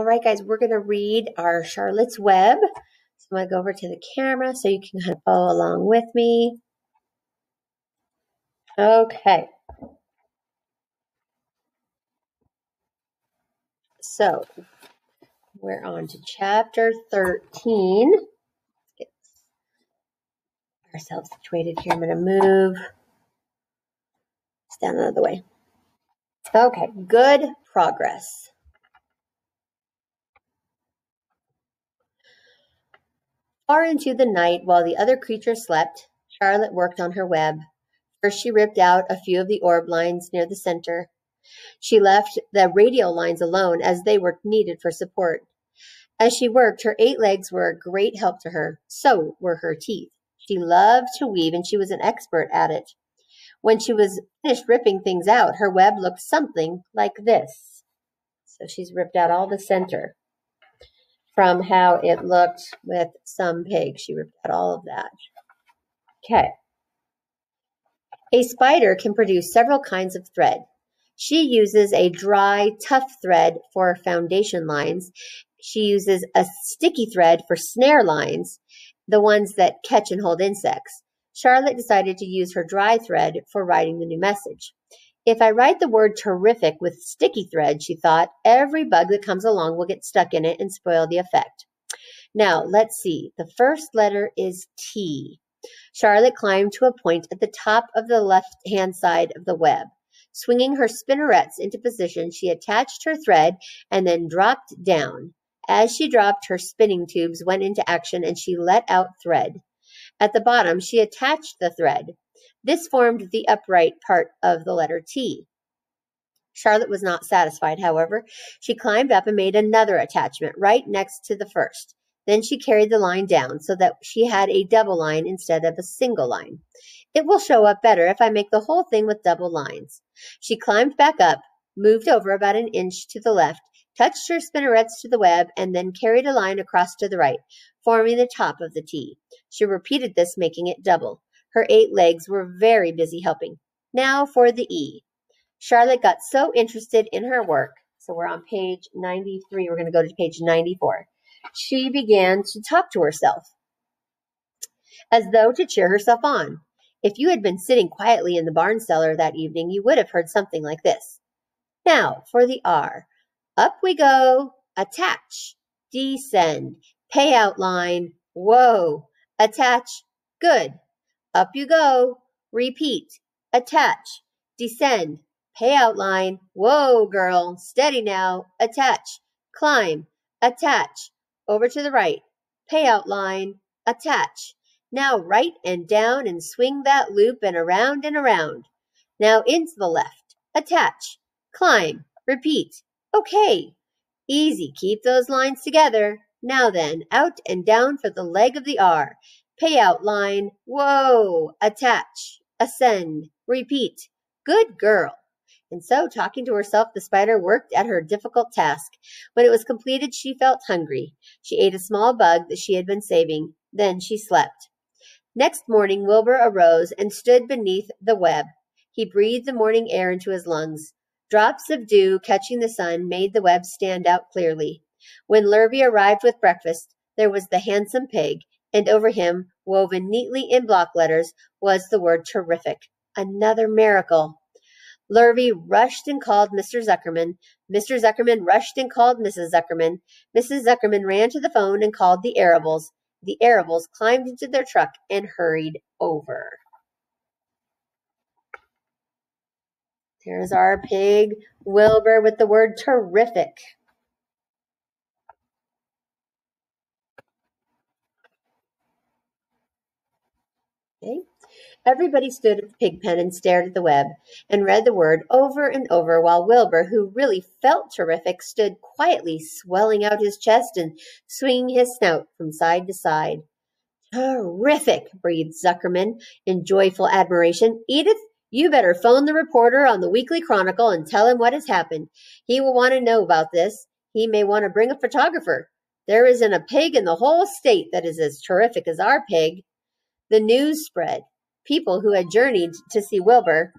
All right, guys, we're going to read our Charlotte's Web. So I'm going to go over to the camera so you can kind of follow along with me. Okay. So we're on to chapter 13. Let's get ourselves situated here. I'm going to move. Stand out of the way. Okay, good progress. Far into the night, while the other creatures slept, Charlotte worked on her web. First, she ripped out a few of the orb lines near the center. She left the radial lines alone as they were needed for support. As she worked, her 8 legs were a great help to her. So were her teeth. She loved to weave, and she was an expert at it. When she was finished ripping things out, her web looked something like this. So she's ripped out all the center from how it looked with some pig. She ripped out all of that. Okay. A spider can produce several kinds of thread. She uses a dry, tough thread for foundation lines. She uses a sticky thread for snare lines, the ones that catch and hold insects. Charlotte decided to use her dry thread for writing the new message. If I write the word terrific with sticky thread, she thought, every bug that comes along will get stuck in it and spoil the effect. Now, let's see. The first letter is T. Charlotte climbed to a point at the top of the left-hand side of the web. Swinging her spinnerets into position, she attached her thread and then dropped down. As she dropped, her spinning tubes went into action and she let out thread. At the bottom, she attached the thread. This formed the upright part of the letter T. Charlotte was not satisfied, however. She climbed up and made another attachment right next to the first. Then she carried the line down so that she had a double line instead of a single line. It will show up better if I make the whole thing with double lines. She climbed back up, moved over about an inch to the left, touched her spinnerets to the web, and then carried a line across to the right, forming the top of the T. She repeated this, making it double. Her 8 legs were very busy helping. Now for the E. Charlotte got so interested in her work. So we're on page 93. We're going to go to page 94. She began to talk to herself, as though to cheer herself on. If you had been sitting quietly in the barn cellar that evening, you would have heard something like this. Now for the R. Up we go. Attach. Descend. Payout line. Whoa. Attach. Good. Up you go. Repeat. Attach. Descend. Payout line. Whoa, girl. Steady now. Attach. Climb. Attach. Over to the right. Payout line. Attach. Now right and down and swing that loop and around and around. Now into the left. Attach. Climb. Repeat. Okay. Easy. Keep those lines together. Now then, out and down for the leg of the R. Payout line. Whoa. Attach. Ascend. Repeat. Good girl. And so, talking to herself, the spider worked at her difficult task. When it was completed, she felt hungry. She ate a small bug that she had been saving. Then she slept. Next morning, Wilbur arose and stood beneath the web. He breathed the morning air into his lungs. Drops of dew catching the sun made the web stand out clearly. When Lurvy arrived with breakfast, there was the handsome pig, and over him, woven neatly in block letters, was the word terrific. Another miracle. Lurvy rushed and called Mr. Zuckerman. Mr. Zuckerman rushed and called Mrs. Zuckerman. Mrs. Zuckerman ran to the phone and called the Arables. The Arables climbed into their truck and hurried over. There's our pig, Wilbur, with the word terrific. Okay. Everybody stood at the pig pen and stared at the web and read the word over and over while Wilbur, who really felt terrific, stood quietly swelling out his chest and swinging his snout from side to side. Terrific, breathed Zuckerman in joyful admiration. Edith, you better phone the reporter on the Weekly Chronicle and tell him what has happened. He will want to know about this. He may want to bring a photographer. There isn't a pig in the whole state that is as terrific as our pig. The news spread. People who had journeyed to see Wilbur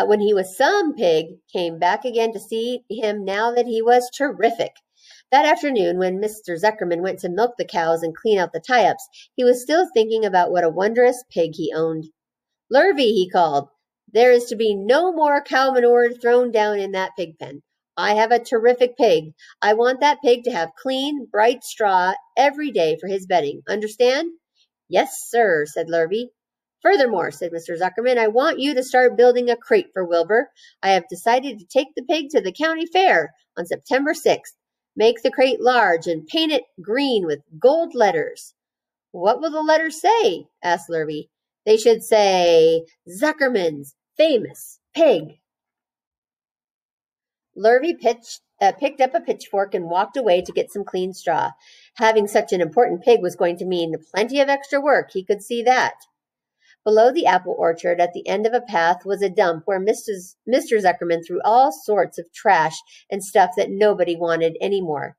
when he was some pig, came back again to see him now that he was terrific. That afternoon, when Mr. Zuckerman went to milk the cows and clean out the tie-ups, he was still thinking about what a wondrous pig he owned. "Lurvy," he called, "there is to be no more cow manure thrown down in that pig pen. I have a terrific pig. I want that pig to have clean, bright straw every day for his bedding. Understand?" "Yes, sir," said Lurvy. "Furthermore," said Mr. Zuckerman, "I want you to start building a crate for Wilbur. I have decided to take the pig to the county fair on September 6th. Make the crate large and paint it green with gold letters." "What will the letters say?" asked Lurvy. "They should say, 'Zuckerman's famous pig.'" Lurvy picked up a pitchfork and walked away to get some clean straw. Having such an important pig was going to mean plenty of extra work, he could see that. Below the apple orchard, at the end of a path, was a dump where Mr. Zuckerman threw all sorts of trash and stuff that nobody wanted any more.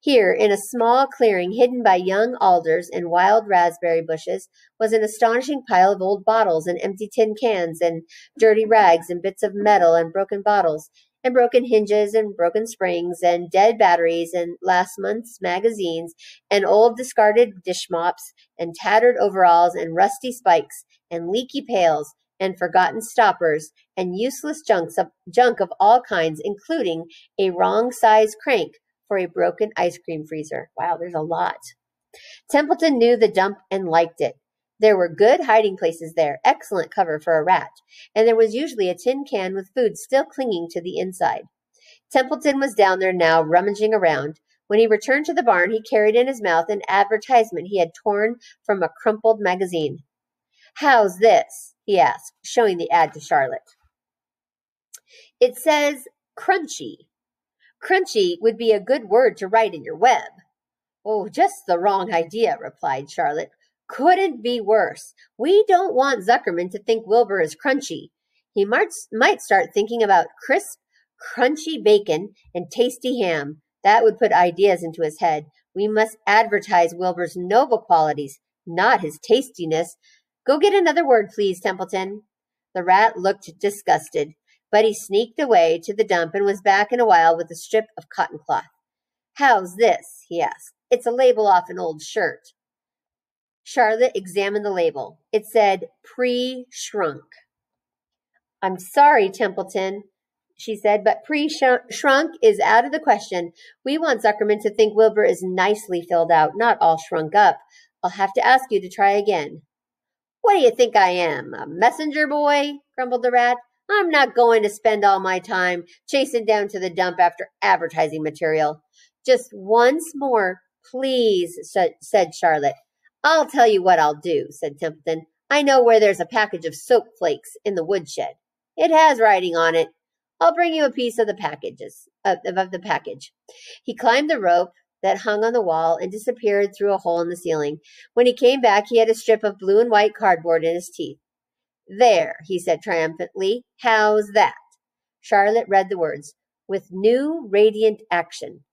Here, in a small clearing hidden by young alders and wild raspberry bushes, was an astonishing pile of old bottles and empty tin cans and dirty rags and bits of metal and broken bottles and broken hinges and broken springs and dead batteries and last month's magazines and old discarded dish mops and tattered overalls and rusty spikes and leaky pails and forgotten stoppers and useless junk of all kinds, including a wrong-size crank for a broken ice cream freezer. Wow, there's a lot. Templeton knew the dump and liked it. There were good hiding places there, excellent cover for a rat, and there was usually a tin can with food still clinging to the inside. Templeton was down there now, rummaging around. When he returned to the barn, he carried in his mouth an advertisement he had torn from a crumpled magazine. "How's this?" he asked, showing the ad to Charlotte. "It says crunchy. Crunchy would be a good word to write in your web." "Oh, just the wrong idea," replied Charlotte. "Couldn't be worse. We don't want Zuckerman to think Wilbur is crunchy. He might start thinking about crisp, crunchy bacon and tasty ham. That would put ideas into his head. We must advertise Wilbur's noble qualities, not his tastiness. Go get another word, please, Templeton." The rat looked disgusted, but he sneaked away to the dump and was back in a while with a strip of cotton cloth. "How's this?" he asked. "It's a label off an old shirt." Charlotte examined the label. It said, "Pre-shrunk." "I'm sorry, Templeton," she said, "but pre-shrunk is out of the question. We want Zuckerman to think Wilbur is nicely filled out, not all shrunk up. I'll have to ask you to try again." "What do you think I am, a messenger boy?" grumbled the rat. "I'm not going to spend all my time chasing down to the dump after advertising material." "Just once more, please," said Charlotte. "I'll tell you what I'll do," said Templeton. "I know where there's a package of soap flakes in the woodshed. It has writing on it. I'll bring you a piece of the package." He climbed the rope that hung on the wall and disappeared through a hole in the ceiling. When he came back, he had a strip of blue and white cardboard in his teeth. "There," he said triumphantly. "How's that?" Charlotte read the words, "With new radiant action."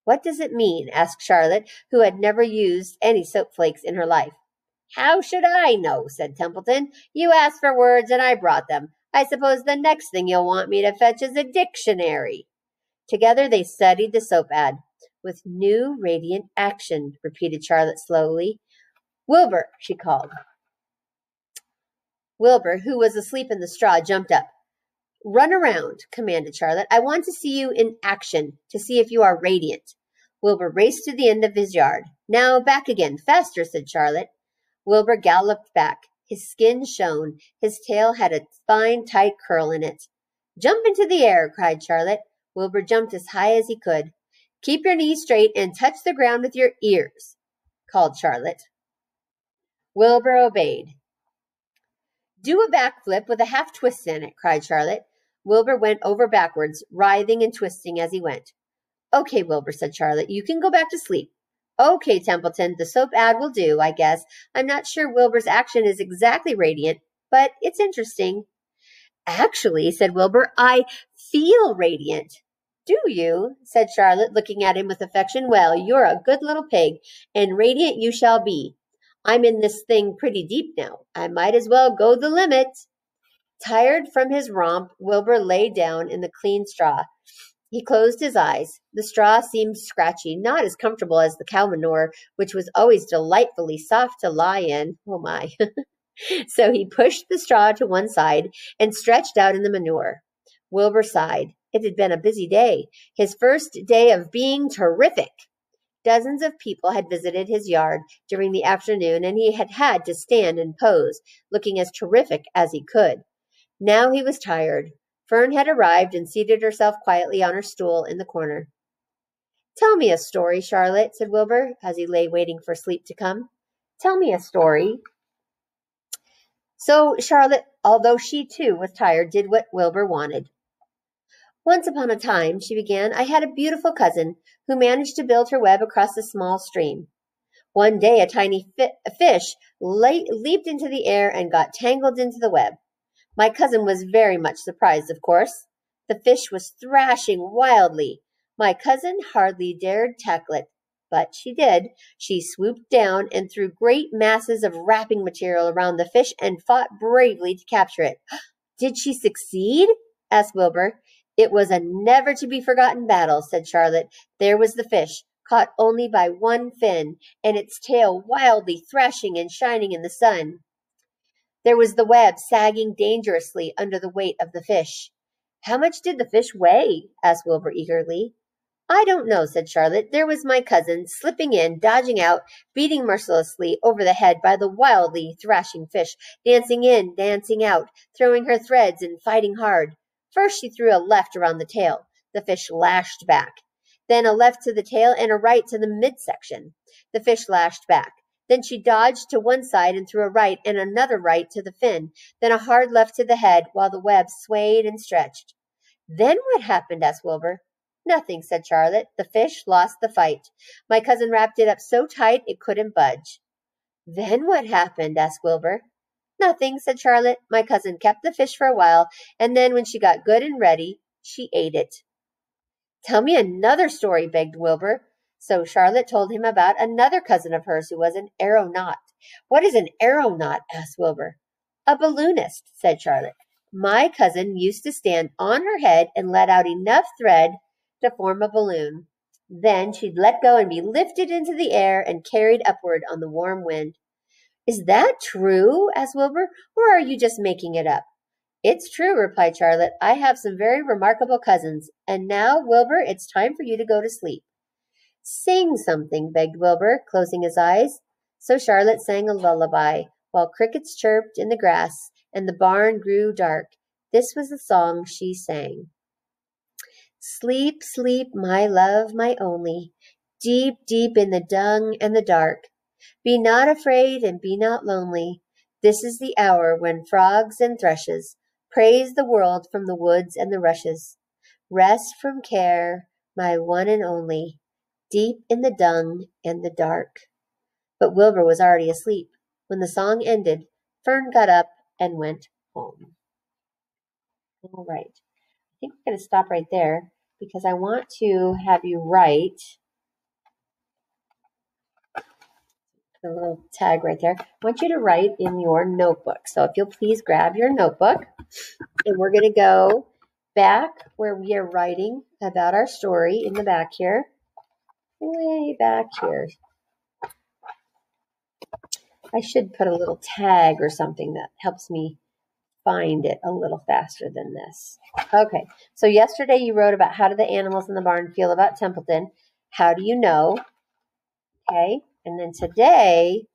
"What does it mean?" asked Charlotte, who had never used any soap flakes in her life. "How should I know?" said Templeton. "You asked for words and I brought them. I suppose the next thing you'll want me to fetch is a dictionary." Together they studied the soap ad. "With new radiant action," repeated Charlotte slowly. "Wilbur," she called. Wilbur, who was asleep in the straw, jumped up. "Run around," commanded Charlotte. "I want to see you in action, to see if you are radiant." Wilbur raced to the end of his yard. "Now back again, faster," said Charlotte. Wilbur galloped back. His skin shone. His tail had a fine, tight curl in it. "Jump into the air," cried Charlotte. Wilbur jumped as high as he could. "Keep your knees straight and touch the ground with your ears," called Charlotte. Wilbur obeyed. "Do a backflip with a half twist in it," cried Charlotte. Wilbur went over backwards, writhing and twisting as he went. "Okay, Wilbur," said Charlotte. "You can go back to sleep." "Okay, Templeton, the soap ad will do, I guess. I'm not sure Wilbur's action is exactly radiant, but it's interesting." "Actually," said Wilbur, "I feel radiant." "Do you?" said Charlotte, looking at him with affection. "Well, you're a good little pig, and radiant you shall be. I'm in this thing pretty deep now. I might as well go the limit." Tired from his romp, Wilbur lay down in the clean straw. He closed his eyes. The straw seemed scratchy, not as comfortable as the cow manure, which was always delightfully soft to lie in. Oh my. So he pushed the straw to one side and stretched out in the manure. Wilbur sighed. It had been a busy day, his first day of being terrific. Dozens of people had visited his yard during the afternoon, and he had had to stand and pose, looking as terrific as he could. Now he was tired. Fern had arrived and seated herself quietly on her stool in the corner. "Tell me a story, Charlotte," said Wilbur, as he lay waiting for sleep to come. "Tell me a story." So Charlotte, although she too was tired, did what Wilbur wanted. "Once upon a time," she began, "I had a beautiful cousin who managed to build her web across a small stream. One day a tiny fish leaped into the air and got tangled into the web. My cousin was very much surprised, of course. The fish was thrashing wildly. My cousin hardly dared tackle it, but she did. She swooped down and threw great masses of wrapping material around the fish and fought bravely to capture it." "Did she succeed?" asked Wilbur. "It was a never-to-be-forgotten battle," said Charlotte. "There was the fish, caught only by one fin, and its tail wildly thrashing and shining in the sun. There was the web sagging dangerously under the weight of the fish." "How much did the fish weigh?" asked Wilbur eagerly. "I don't know," said Charlotte. "There was my cousin, slipping in, dodging out, beating mercilessly over the head by the wildly thrashing fish, dancing in, dancing out, throwing her threads and fighting hard. First she threw a left around the tail. The fish lashed back. Then a left to the tail and a right to the midsection. The fish lashed back. Then she dodged to one side and threw a right and another right to the fin, then a hard left to the head, while the web swayed and stretched." "Then what happened?" asked Wilbur. "Nothing," said Charlotte. "The fish lost the fight. My cousin wrapped it up so tight it couldn't budge." "Then what happened?" asked Wilbur. "Nothing," said Charlotte. "My cousin kept the fish for a while, and then when she got good and ready, she ate it." "Tell me another story," begged Wilbur. So Charlotte told him about another cousin of hers who was an aeronaut. "What is an aeronaut?" asked Wilbur. "A balloonist," said Charlotte. "My cousin used to stand on her head and let out enough thread to form a balloon. Then she'd let go and be lifted into the air and carried upward on the warm wind." "Is that true?" asked Wilbur, "or are you just making it up?" "It's true," replied Charlotte. "I have some very remarkable cousins. And now, Wilbur, it's time for you to go to sleep." "Sing something," begged Wilbur, closing his eyes. So Charlotte sang a lullaby, while crickets chirped in the grass and the barn grew dark. This was the song she sang. "Sleep, sleep, my love, my only, deep, deep in the dung and the dark. Be not afraid and be not lonely. This is the hour when frogs and thrushes praise the world from the woods and the rushes. Rest from care, my one and only, deep in the dung and the dark." But Wilbur was already asleep. When the song ended, Fern got up and went home. All right. I think we're going to stop right there because I want to have you write a little tag right there. I want you to write in your notebook. So if you'll please grab your notebook, and we're going to go back where we are writing about our story in the back here. Way back here. I should put a little tag or something that helps me find it a little faster than this. Okay, so yesterday you wrote about how do the animals in the barn feel about Templeton. How do you know? Okay, and then today,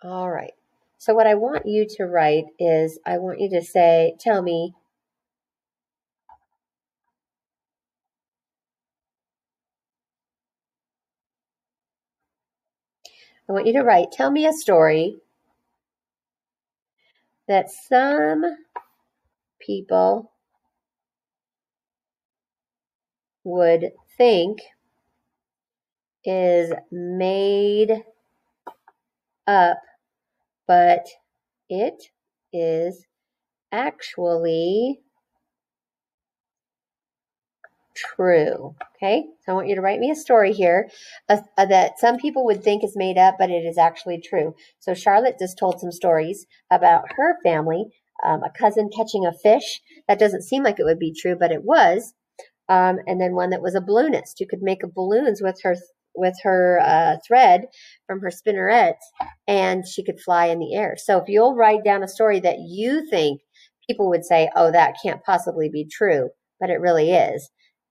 all right. So what I want you to write is, I want you to say, tell me, I want you to write, tell me a story that some people would think is made up, but it is actually true. Okay, so I want you to write me a story here that some people would think is made up, but it is actually true. So Charlotte just told some stories about her family, a cousin catching a fish. That doesn't seem like it would be true, but it was. And then one that was a balloonist who could make balloons with her thread from her spinneret, and she could fly in the air. So if you'll write down a story that you think people would say, "Oh, that can't possibly be true," but it really is.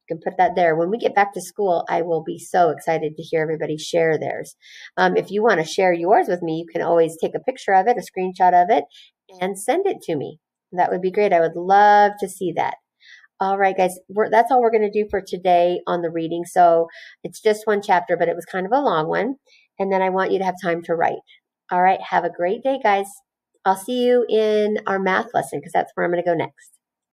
You can put that there. When we get back to school, I will be so excited to hear everybody share theirs. If you want to share yours with me, you can always take a picture of it, a screenshot of it, and send it to me. That would be great. I would love to see that. All right, guys, that's all we're going to do for today on the reading. So it's just one chapter, but it was kind of a long one. And then I want you to have time to write. All right, have a great day, guys. I'll see you in our math lesson because that's where I'm going to go next.